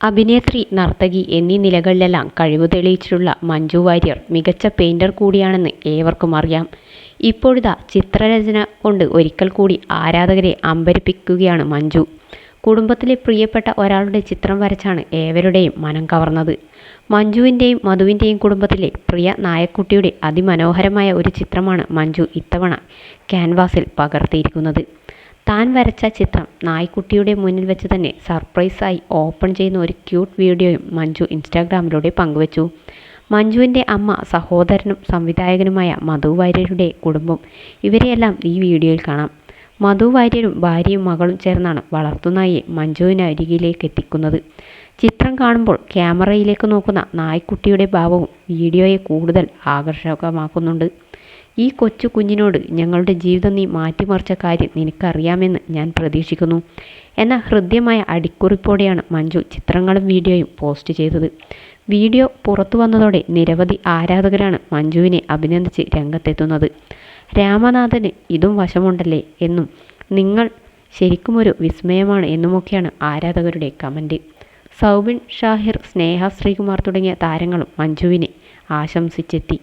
അഭിനേത്രി, നർത്തകി എന്നീ നിലകളിലെല്ലാം കഴിവ് തെളിയിച്ചിട്ടുള്ള മഞ്ജു വാര്യർ മികച്ച പെയിന്റർ കൂടിയാണെന്ന് ഏവർക്കും അറിയാം. ഇപ്പോഴിതാ ചിത്രരചന കൊണ്ട് ഒരിക്കൽ കൂടി ആരാധകരെ അമ്പരപ്പിക്കുകയാണ് മഞ്ജു. കുടുംബത്തിലെ പ്രിയപ്പെട്ട ഒരാളുടെ ചിത്രം വരച്ചാണ് ഏവരുടെയും മനം കവർന്നത്. മഞ്ജുവിൻ്റെയും മധുവിൻ്റെയും കുടുംബത്തിലെ പ്രിയ നായക്കുട്ടിയുടെ അതിമനോഹരമായ ഒരു ചിത്രമാണ് മഞ്ജു ഇത്തവണ ക്യാൻവാസിൽ പകർത്തിയിരിക്കുന്നത്. താൻ വരച്ച ചിത്രം നായ്ക്കുട്ടിയുടെ മുന്നിൽ വെച്ച് തന്നെ സർപ്രൈസായി ഓപ്പൺ ചെയ്യുന്ന ഒരു ക്യൂട്ട് വീഡിയോയും മഞ്ജു ഇൻസ്റ്റാഗ്രാമിലൂടെ പങ്കുവച്ചു. മഞ്ജുവിൻ്റെ അമ്മ, സഹോദരനും സംവിധായകനുമായ മധു വാര്യരുടെ കുടുംബം, ഇവരെയെല്ലാം ഈ വീഡിയോയിൽ കാണാം. മധു വാര്യരും ഭാര്യയും മകളും ചേർന്നാണ് വളർത്തുനായെ മഞ്ജുവിനരികിലേക്ക് എത്തിക്കുന്നത്. ചിത്രം കാണുമ്പോൾ ക്യാമറയിലേക്ക് നോക്കുന്ന നായ്ക്കുട്ടിയുടെ ഭാവവും വീഡിയോയെ കൂടുതൽ ആകർഷകമാക്കുന്നുണ്ട്. ഈ കൊച്ചു കുഞ്ഞിനോട് ഞങ്ങളുടെ ജീവിതം നീ മാറ്റിമറിച്ച കാര്യം നിനക്കറിയാമെന്ന് ഞാൻ പ്രതീക്ഷിക്കുന്നു എന്ന ഹൃദ്യമായ അടിക്കുറിപ്പോടെയാണ് മഞ്ജു ചിത്രങ്ങളും വീഡിയോയും പോസ്റ്റ് ചെയ്തത്. വീഡിയോ പുറത്തു വന്നതോടെ നിരവധി ആരാധകരാണ് മഞ്ജുവിനെ അഭിനന്ദിച്ച് രംഗത്തെത്തുന്നത്. രാമനാഥന് ഇതും വശമുണ്ടല്ലേ എന്നും നിങ്ങൾ ശരിക്കുമൊരു വിസ്മയമാണ് എന്നുമൊക്കെയാണ് ആരാധകരുടെ കമൻറ്റ്. സൗബിൻ ഷാഹിർ, സ്നേഹ ശ്രീകുമാർ തുടങ്ങിയ താരങ്ങളും മഞ്ജുവിനെ ആശംസിച്ചെത്തി.